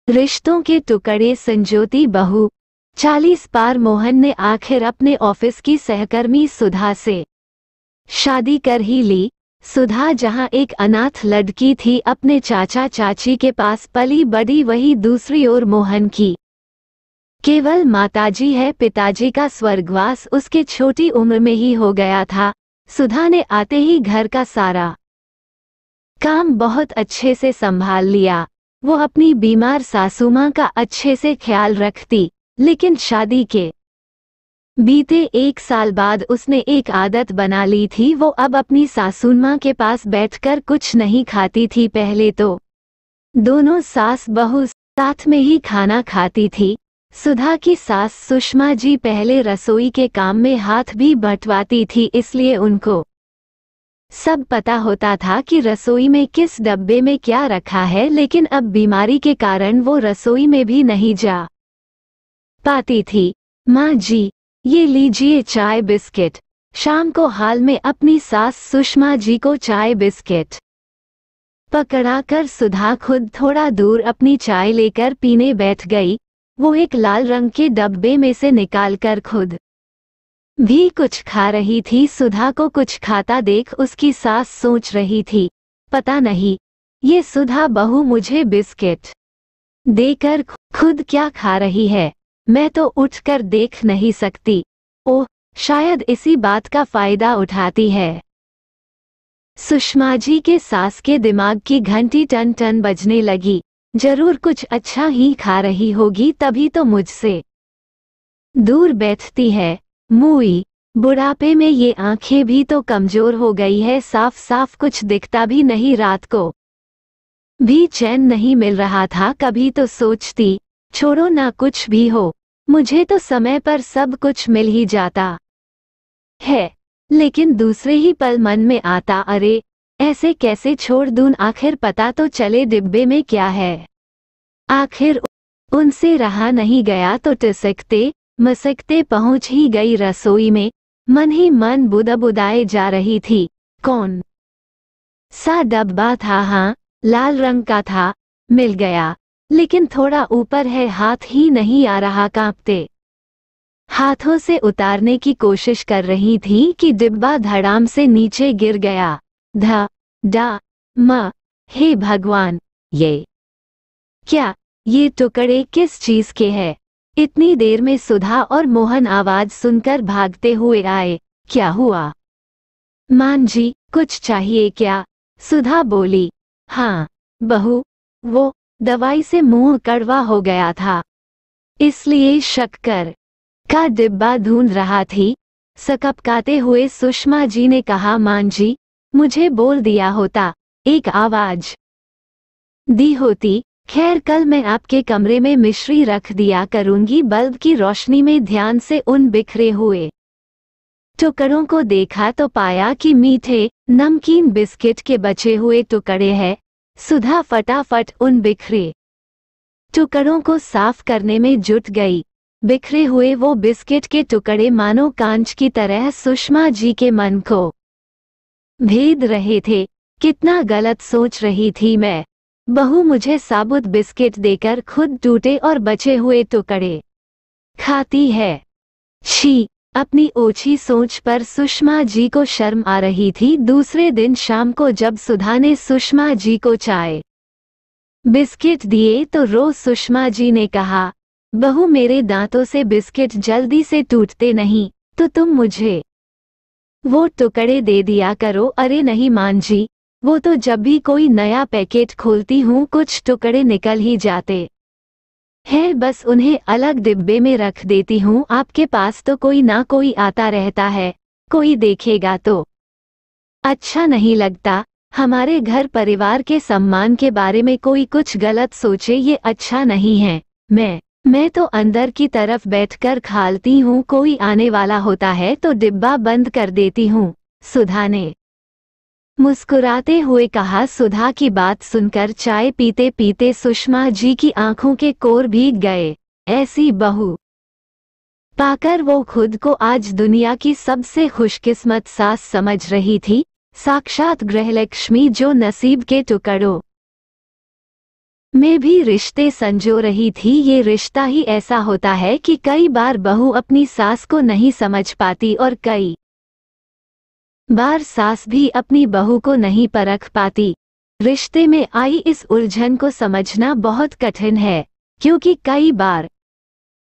रिश्तों के टुकड़े संजोती बहू। 40 पार मोहन ने आखिर अपने ऑफिस की सहकर्मी सुधा से शादी कर ही ली। सुधा जहां एक अनाथ लड़की थी, अपने चाचा चाची के पास पली बड़ी, वही दूसरी ओर मोहन की केवल माताजी है। पिताजी का स्वर्गवास उसके छोटी उम्र में ही हो गया था। सुधा ने आते ही घर का सारा काम बहुत अच्छे से संभाल लिया। वो अपनी बीमार सासू माँ का अच्छे से ख्याल रखती, लेकिन शादी के बीते 1 साल बाद उसने एक आदत बना ली थी। वो अब अपनी सासू माँ के पास बैठकर कुछ नहीं खाती थी। पहले तो दोनों सास बहू साथ में ही खाना खाती थी। सुधा की सास सुषमा जी पहले रसोई के काम में हाथ भी बंटवाती थी, इसलिए उनको सब पता होता था कि रसोई में किस डब्बे में क्या रखा है। लेकिन अब बीमारी के कारण वो रसोई में भी नहीं जा पाती थी। माँ जी, ये लीजिए चाय बिस्किट। शाम को हाल में अपनी सास सुषमा जी को चाय बिस्किट पकड़ाकर सुधा खुद थोड़ा दूर अपनी चाय लेकर पीने बैठ गई। वो एक लाल रंग के डब्बे में से निकालकर खुद भी कुछ खा रही थी। सुधा को कुछ खाता देख उसकी सास सोच रही थी, पता नहीं ये सुधा बहू मुझे बिस्किट देकर खुद क्या खा रही है। मैं तो उठकर देख नहीं सकती। ओह, शायद इसी बात का फायदा उठाती है। सुषमा जी के सास के दिमाग की घंटी टन टन बजने लगी। जरूर कुछ अच्छा ही खा रही होगी, तभी तो मुझसे दूर बैठती है। मुई, बुढ़ापे में ये आंखें भी तो कमजोर हो गई है। साफ साफ कुछ दिखता भी नहीं। रात को भी चैन नहीं मिल रहा था। कभी तो सोचती, छोड़ो ना, कुछ भी हो, मुझे तो समय पर सब कुछ मिल ही जाता है। लेकिन दूसरे ही पल मन में आता, अरे ऐसे कैसे छोड़ दूं, आखिर पता तो चले डिब्बे में क्या है। आखिर उनसे रहा नहीं गया तो टिसकते मसकते पहुंच ही गई रसोई में। मन ही मन बुदबुदाए जा रही थी। कौन सा डब्बा था? हाँ, लाल रंग का था। मिल गया, लेकिन थोड़ा ऊपर है, हाथ ही नहीं आ रहा। कांपते हाथों से उतारने की कोशिश कर रही थी कि डिब्बा धड़ाम से नीचे गिर गया। ध डा म, हे भगवान, ये क्या? ये टुकड़े किस चीज के हैं? इतनी देर में सुधा और मोहन आवाज सुनकर भागते हुए आए। क्या हुआ मान जी, कुछ चाहिए क्या? सुधा बोली। हाँ बहू, वो दवाई से मुंह कड़वा हो गया था, इसलिए शक्कर का डिब्बा ढूंढ रहा थी। सकपकाते हुए सुषमा जी ने कहा, मान जी, मुझे बोल दिया होता, एक आवाज दी होती। खैर, कल मैं आपके कमरे में मिश्री रख दिया करूंगी। बल्ब की रोशनी में ध्यान से उन बिखरे हुए टुकड़ों को देखा तो पाया कि मीठे नमकीन बिस्किट के बचे हुए टुकड़े हैं। सुधा फटाफट उन बिखरे टुकड़ों को साफ करने में जुट गई। बिखरे हुए वो बिस्किट के टुकड़े मानो कांच की तरह सुषमा जी के मन को भेद रहे थे। कितना गलत सोच रही थी मैं। बहू मुझे साबुत बिस्किट देकर खुद टूटे और बचे हुए टुकड़े खाती है। छी, अपनी ओछी सोच पर सुषमा जी को शर्म आ रही थी। दूसरे दिन शाम को जब सुधा ने सुषमा जी को चाय बिस्किट दिए तो रो सुषमा जी ने कहा, बहू मेरे दांतों से बिस्किट जल्दी से टूटते नहीं, तो तुम मुझे वो टुकड़े दे दिया करो। अरे नहीं मान जी, वो तो जब भी कोई नया पैकेट खोलती हूँ कुछ टुकड़े निकल ही जाते हैं, बस उन्हें अलग डिब्बे में रख देती हूँ। आपके पास तो कोई ना कोई आता रहता है, कोई देखेगा तो अच्छा नहीं लगता। हमारे घर परिवार के सम्मान के बारे में कोई कुछ गलत सोचे, ये अच्छा नहीं है। मैं तो अंदर की तरफ बैठकर खालती हूँ, कोई आने वाला होता है तो डिब्बा बंद कर देती हूँ, सुधा ने मुस्कुराते हुए कहा। सुधा की बात सुनकर चाय पीते पीते सुषमा जी की आंखों के कोर भीग गए। ऐसी बहू पाकर वो खुद को आज दुनिया की सबसे खुशकिस्मत सास समझ रही थी। साक्षात गृहलक्ष्मी जो नसीब के टुकड़ों में भी रिश्ते संजो रही थी। ये रिश्ता ही ऐसा होता है कि कई बार बहू अपनी सास को नहीं समझ पाती और कई बार सास भी अपनी बहू को नहीं परख पाती। रिश्ते में आई इस उलझन को समझना बहुत कठिन है, क्योंकि कई बार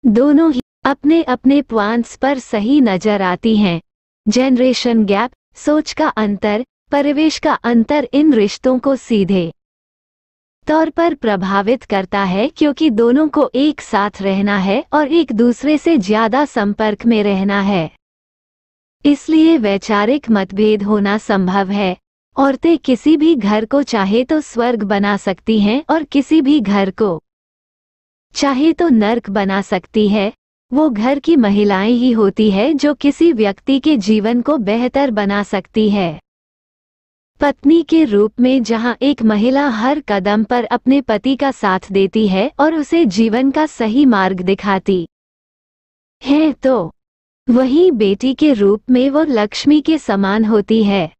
दोनों ही अपने अपने पॉइंट्स पर सही नजर आती हैं। जनरेशन गैप, सोच का अंतर, परिवेश का अंतर इन रिश्तों को सीधे तौर पर प्रभावित करता है, क्योंकि दोनों को एक साथ रहना है और एक दूसरे से ज्यादा संपर्क में रहना है। इसलिए वैचारिक मतभेद होना संभव है। औरतें किसी भी घर को चाहे तो स्वर्ग बना सकती हैं और किसी भी घर को चाहे तो नर्क बना सकती है। वो घर की महिलाएं ही होती है जो किसी व्यक्ति के जीवन को बेहतर बना सकती है। पत्नी के रूप में जहां एक महिला हर कदम पर अपने पति का साथ देती है और उसे जीवन का सही मार्ग दिखाती है, तो वहीं बेटी के रूप में वो लक्ष्मी के समान होती है।